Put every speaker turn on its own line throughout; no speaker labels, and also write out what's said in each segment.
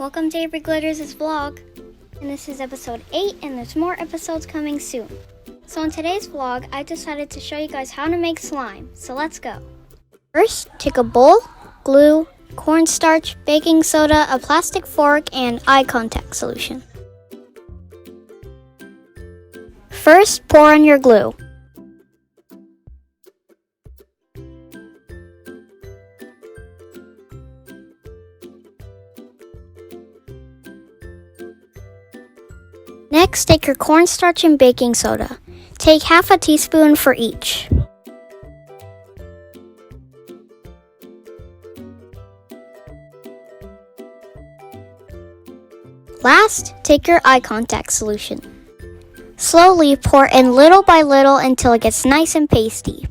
Welcome to Avery Glitters' vlog, and this is episode 8, and there's more episodes coming soon. So in today's vlog, I decided to show you guys how to make slime, so let's go. First, take a bowl, glue, cornstarch, baking soda, a plastic fork, and eye contact solution. First, pour on your glue. Next, take your cornstarch and baking soda. Take half a teaspoon for each. Last, take your eye contact solution. Slowly pour in little by little until it gets nice and pasty.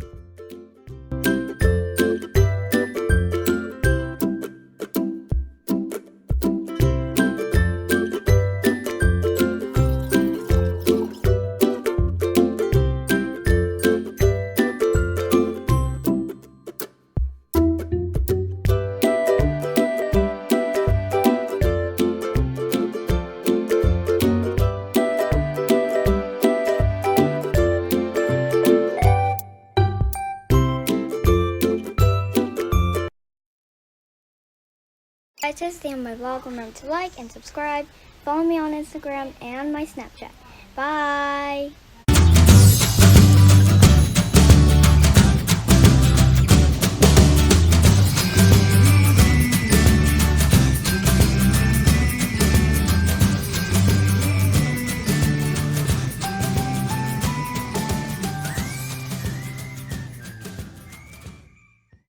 Guys, that's the end of my vlog. Remember to like and subscribe. Follow me on Instagram and my Snapchat. Bye!